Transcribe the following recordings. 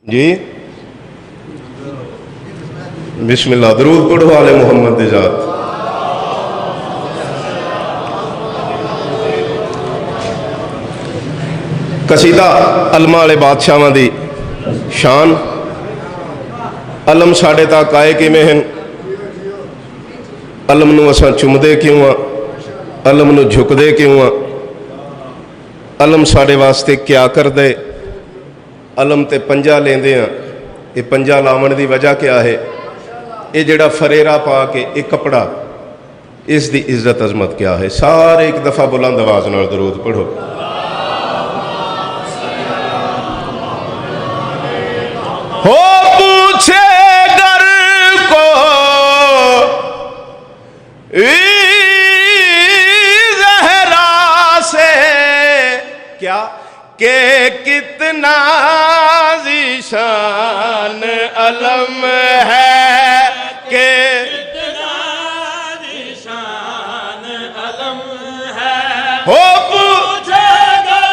جی بسم اللہ درود پڑھو آل محمد دی ذات۔ قصیدہ علماء والے بادشاہاں دی شان۔ علم ساڑے تک آئے کیویں ہیں، علم نو اساں چمدے کیوں ہاں، علم نو جھکدے کیوں ہاں، علم ساڑے واسطے کیا کر دے، علم تے پنجا لیندے ہاں، یہ پنجا لاون دی وجہ کیا ہے، یہ جڑا فریرا پا کے یہ کپڑا، اس دی عزت عظمت کیا ہے۔ سارے ایک دفعہ بلند آواز نال درود پڑھو۔ ہو پوچھے گر کو زہرا سے کیا کہ کتنا ذیشان علم ہے، کہ کتنا ذیشان علم ہے۔ ہو پوچھے گر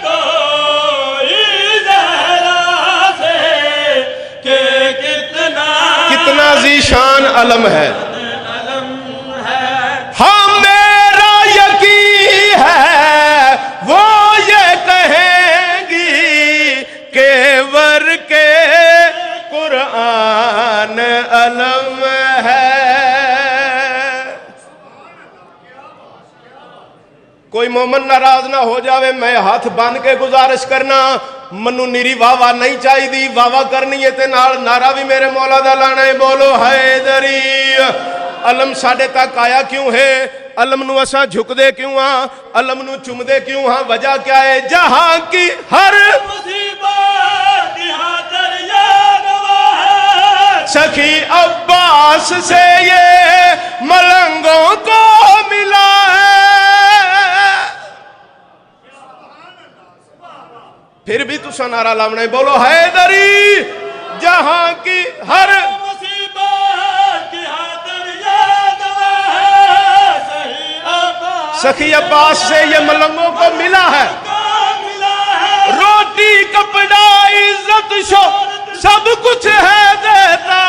کوئی زہرا سے کہ کتنا ذیشان علم ہے۔ ہاں میرا یقین ہے وہ یہ کہیں گی کہ ور کے قرآن علم ہے۔ کوئی مومن ناراض نہ ہو جاوے، میں ہاتھ باندھ کے گزارش کرنا، منو نیری واہ نہیں چاہی دی، واہ کرنی ہے تے نال نعرہ بھی میرے مولا دا لانا ہے، بولو حیدری۔ علم ساڑے تک آیا کیوں ہے، علم نو اساں جھک دے کیوں ہاں، علم نو چم دے کیوں ہاں، وجہ کیا ہے، جہاں کی ہر مصیبت کی حاضر یاد ہے، سخی عباس سے یہ ملنگوں کو ملا ہے۔ پھر بھی تو سنارا لامنا ہے، بولو حیدری۔ جہاں کی ہر مصیبت کی حاضر یاد ہے، سخی عباس سے یہ ملنگوں کو ملا ہے۔ روٹی کپڑا عزت شو سب کچھ ہے دیتا،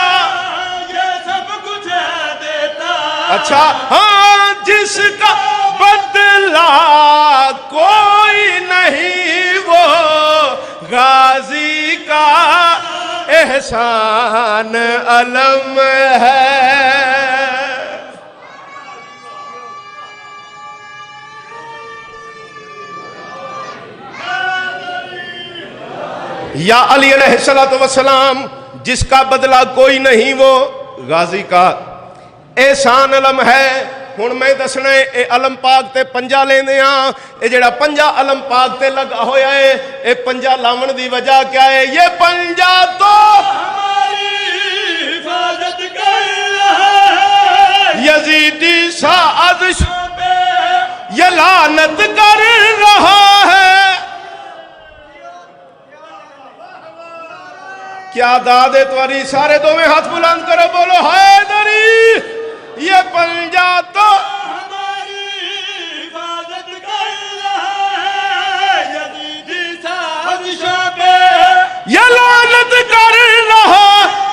یہ سب کچھ ہے دیتا۔ اچھا ہاں جس کا بدلہ کوئی نہیں وہ غازی کا احسان علم ہے۔ یا علی علیہ السلام، جس کا بدلہ کوئی نہیں وہ غازی کا احسان علم ہے۔ ہن میں دسنا ہے اے علم پاک تے پنجا لیندے ہاں، اے جڑا پنجا علم پاک تے لگا ہویا ہے، اے پنجا لاون دی وجہ کیا ہے، یہ پنجا تو ہماری حفاظت کر رہا ہے، یزیدی سازش پہ یہ لعنت کر رہا ہے۔ کیا داد ہے تمہاری، سارے دو میں ہاتھ بلند کرو، بولو حیدری۔ یہ پنجا تو ہماری حفاظت کر رہا ہے، یزیدی سازشوں پہ یہ لعنت کر رہا،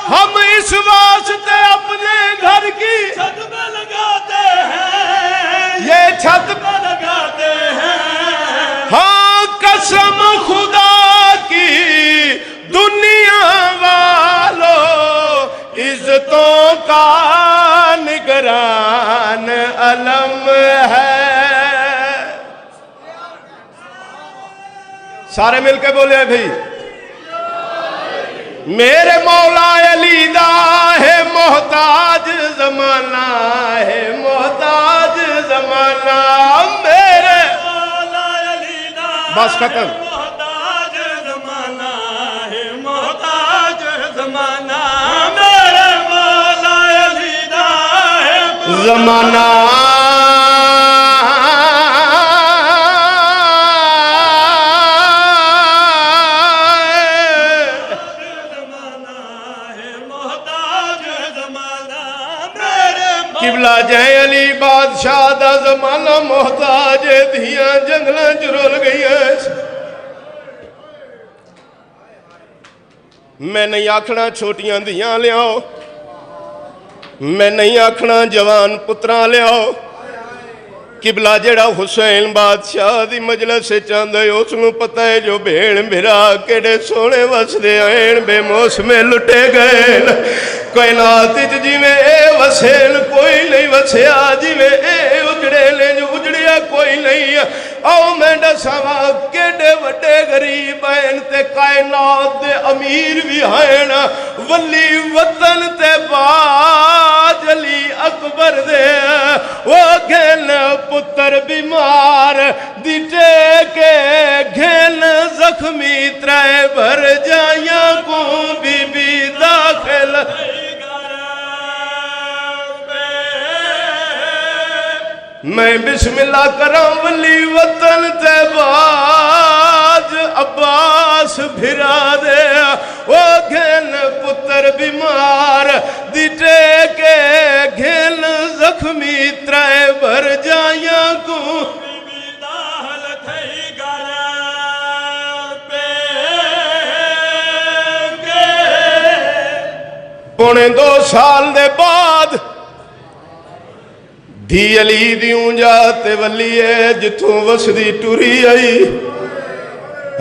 ہم اس واسطے اپنے گھر کی چھت پہ لگاتے ہیں، یہ چھت پہ لگاتے ہیں۔ ہاں قسم خدا کی دنیا والو عزتوں کا نگران علم ہے۔ سارے مل کے بولے بھائی، میرے مولا علی دا ہے محتاج زمانہ، ہے محتاج زمانہ، میرے مولا علی دا بس ختم، محتاج زمانہ ہے، محتاج زمانہ، میرے مولا علی دا ہے زمانہ۔ قبلہ جائے علی بادشاہ دا زمانہ محتاج دھیاں جنگلاں چ رول گئی ہے۔ मैं नहीं आखना छोटियां धियां लियाओ, मैं नहीं आखना जवान पुत्रां लियाओ। किबला जेड़ा हुसैन बादशाह दी मजलिस चांदा है उसनू पता है जो भेण बिरा केड़े सोने वसदे आएन बेमौसमे लुटे गए। कायनात च जिवें ए वसेन कोई नहीं वसया, जिवें ए उजड़े ने जो उजड़िया कोई नहीं। आओ मैं दसावा केडे वड्डे गरीब हैं ते कायनात दे अमीर भी हैं। वली वतन ते बाज अली अकबर दे वो घेन पुत्र बीमार दिटे के घेन जख्मी त्रै भर जाया को बीबी दाखिल। मैं बिस्मिल्लाह करा वली वतन ते बाज अब्बास फिरा दे वो घेन पुत्र बीमार दिटे के घेन जख्मी त्रै भर जाया को पौने 2 साल दे बाद धी अली दी ऊंजा ते वली है जिथों वसदी टुरी आई।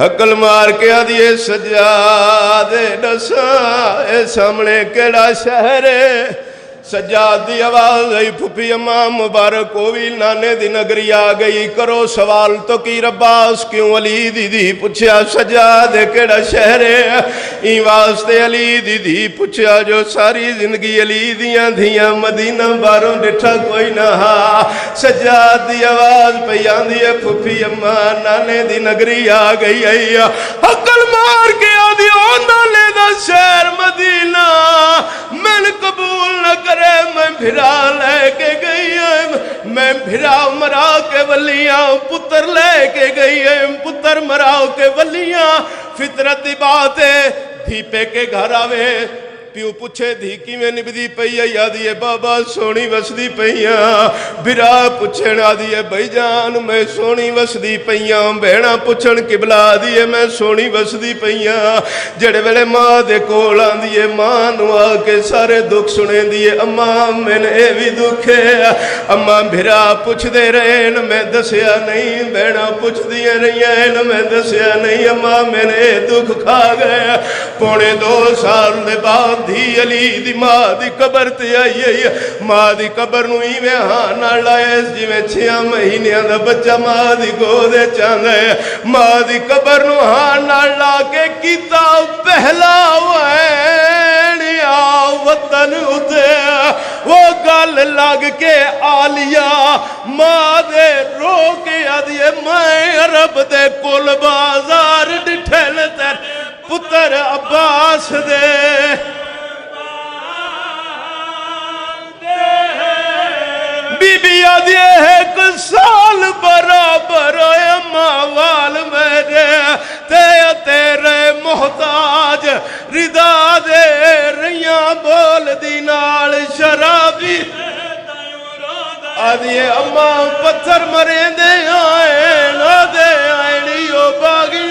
हकल मार के आदिए सज्जादे दसा ए सामने केड़ा शहर है। सज्जाद दी आवाज आई फुफी अम्मा मुबारक हो भी नाने दी नगरी आ गई। करो सवाल तो की रब्बास क्यों अली दीदी पूछया सज्जाद केड़ा शहर है। ई वास्ते अली दीदी पूछया जो सारी जिंदगी अली दियां धियां मदीना बारों डिठा कोई ना हा। सज्जाद दी आवाज पई आंदी है फुफी अम्मा नाने दी नगरी आ गई आई। हकल मार के आदी ओ नाने दा शहर मदीना मैन कबूल न करे। मैं फिरा लेके गई है, मैं फिरा मरा के वलियां पुत्र लेके गई है। पुत्र मराओ के वलियां फितरत दी बात है। धी पे के घर आवे प्यू पूछे धी किवें निभदी पई है। आदी है बाबा सोनी वसदी पईया। बिरा पुछण आदी है भाई जान मैं सोनी वसदी पईया। भेणा पुछण किबला आदी है मैं सोनी वसदी पईया। जेड़े वेले मां दे कोल आंदी है मां नू आके सारे दुख सुनेंदी है। अम्मा मैंने ए भी दुख है। अम्मा बिरा पुछदे रहे न मैं दसिया नहीं। भेणा पुछदियां रहियां न मैं दसिया नहीं। अम्मा मैंने दुख खा गया। पौने 2 साल दे बाद धी अली दी मां दी कबर ते आई है। मां दी कबर नू इवें हां नाल लाए जिवें 6 महीनों दा बच्चा मां दी गोद च आंदा है। मां दी कबर नू हां नाल ला के कीता पहला वैणिया वतन उते वो गल लग के आलिया मां दे रो के आदी मैं अरब दे कुल बाजार डिठे न तेरे पुत्र अब्बास दे। बीबी आदि 1 साल बराबर अम्मा वाल मेरे तेरे मोहताज रिदा दे रैया बोल दी नाल शराबी आदि अम्मा पत्थर मरे दे आए ना दे आए नी ओ बागी